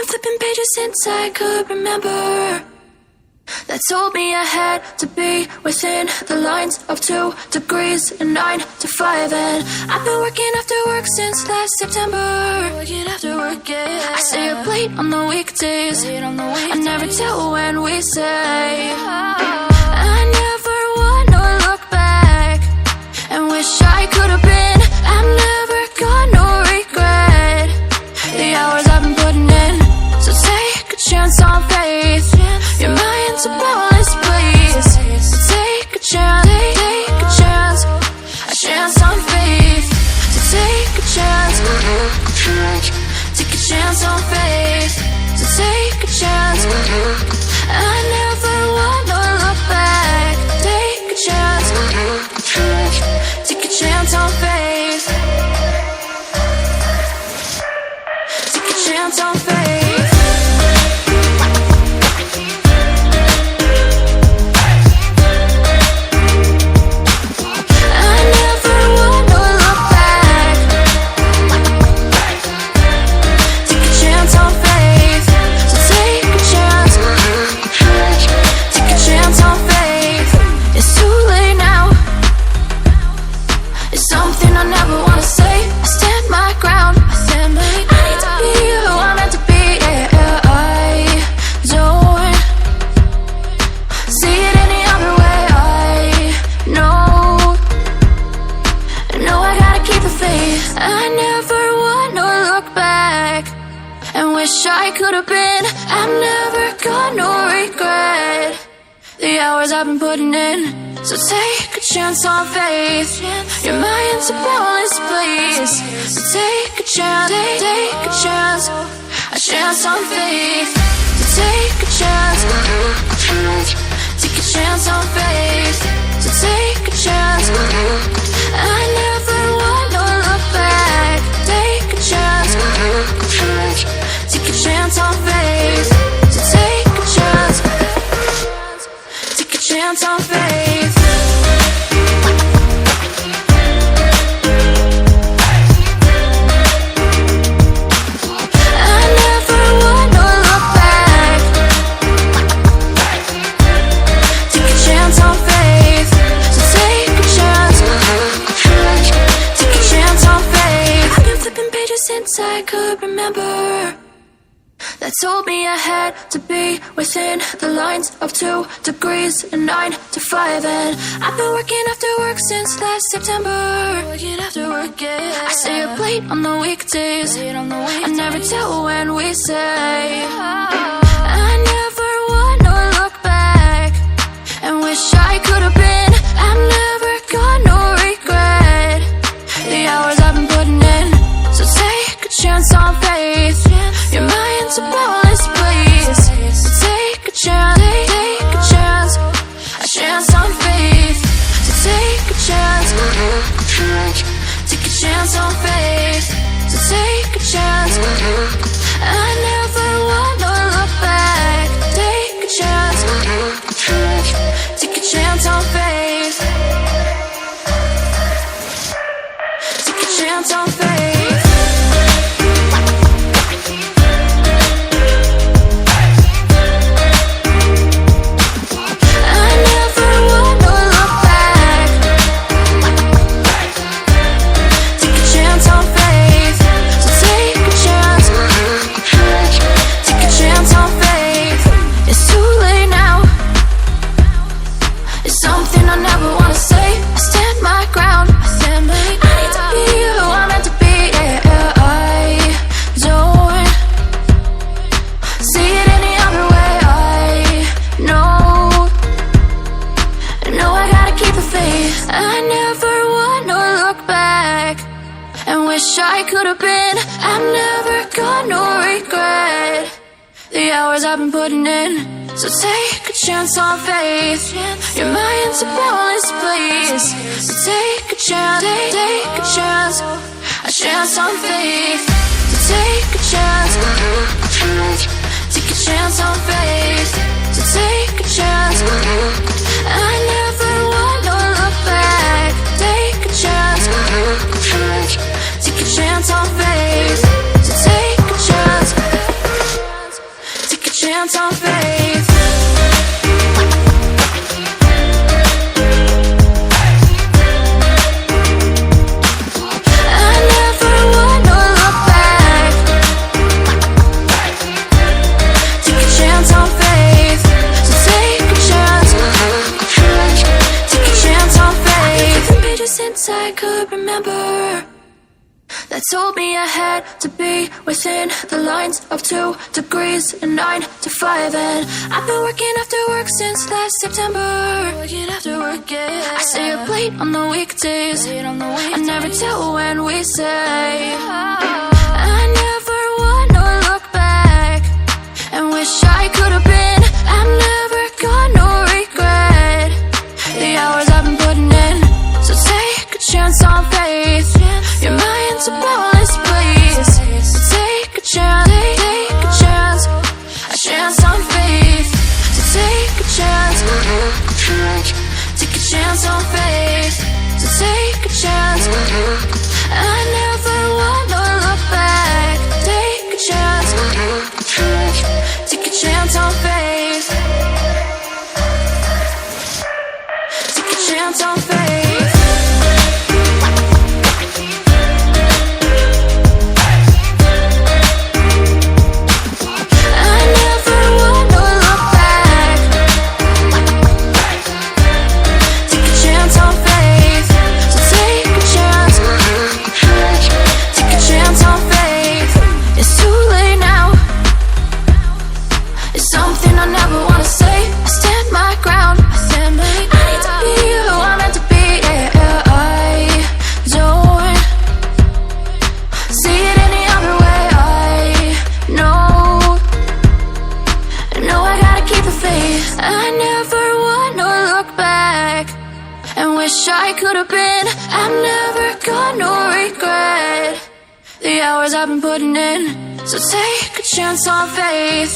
been flipping pages since I could remember, that told me I had to be within the lines of 2 degrees and 9 to 5. And I've been working after work since last September. Working after work, yeah. I stay up late on the weekdays. I never tell when we say. I never wanna look back and wish I could have been. I've never got no regret. The hours I've been putting in, so take a chance on faith. Your mind's a boundless place. So take a chance, take a chance, a chance on faith. So take a chance, take a chance on faith. So take a chance. I never wanna look back. Take a chance, take a chance on faith. Take a chance on faith. I could have been. I've never got no regret. The hours I've been putting in, so take a chance on faith. Your mind's a boundless place. So take a chance, take a chance, a chance on faith. So take a chance, take a chance on faith. So take a chance. I never wanna look back. Take a chance, take a chance on faith. So take a chance, take a chance on faith. I never wanna look back. Take a chance on faith. So take a chance, take a chance on faith. I've been flipping pages since I could remember, that told me I had to be within the lines of 2 degrees and 9 to 5. And I've been working after work since last September. Working after work, yeah. I stay up late on the weekdays. I never tell when we say. I never wanna look back and wish I could have been. I've never got no regret. The hours I've been putting in, so take a chance on faith. Your mind's a boundless place. So take a chance, take a chance, a chance on faith. So take a chance, take a chance on faith. So take a chance. I never wanna look back. Take a chance, take a chance on faith. Take a chance on faith. I never wanna look back and wish I could have been. I've never got no regret. The hours I've been putting in, so take a chance on faith. Your mind's a boundless place. So take a chance, take a chance, a chance on faith. So take a chance, take a chance on faith. So take a chance. I never wanna look back. Take a chance, take a chance on faith. So take a chance, told me I had to be within the lines of 2 degrees and 9 to 5. And I've been working after work since last September. Working after work, yeah. I stay up late on the weekdays. I never tell when we say. I never wanna look back and wish I could have been. I've never got no regret. The hours I've been putting in. So take a chance on faith. Your mind's a boundless place. So take a chance, take a chance. A chance on faith. So take a chance. Take a chance on faith. So take a chance. I never wanna look back. Take a chance. Take a chance on faith. Take a chance on faith. I never wanna look back. Take a chance on faith. So take a chance. Take a chance on faith. It's too late now. It's something I never wanna say. I stand my ground. I need to be who I'm meant to be. Yeah, I don't see it any other way. I know I gotta keep the faith. I never wanna look back and wish I could have been. I've never got no regret. The hours I've been putting in. So take a chance on faith.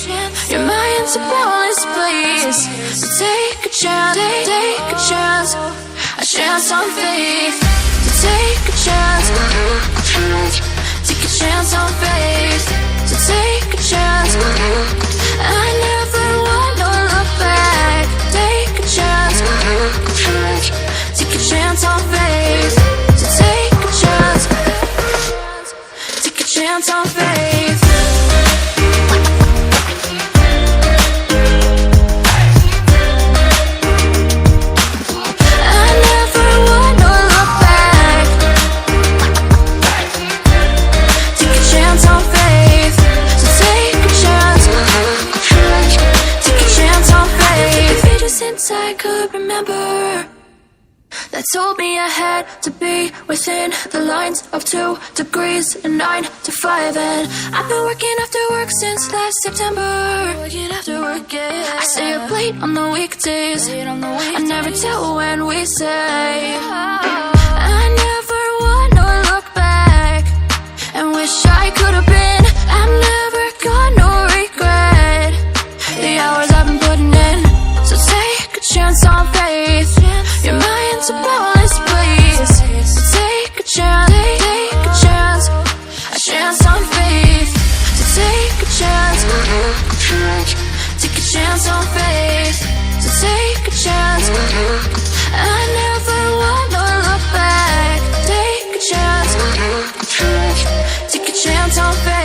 Your mind's a boundless place. So take a chance, take a chance. A chance on faith. So take a chance. Take a chance on faith. So take a chance. I never wanna look back. Take a chance. Take a chance on faith. So take a chance. Take a chance on faith. I never wanna look back. Take a chance on faith. So take a chance. Take a chance on faith. Ever since I could remember, that told me I had to be within the lines of 2 degrees and 9 to 5. And I've been working after work since last September. Working after work, yeah. I stay up late on the weekdays. I never tell when we say. I never wanna look back and wish I could have been. I've never got no regret. The hours I've been putting in. So take a chance on faith. Your mind's a boundless place. So take a chance, take a chance. A chance on faith. So take a chance. Take a chance on faith. So take a chance. I never wanna look back. Take a chance. Take a chance on faith.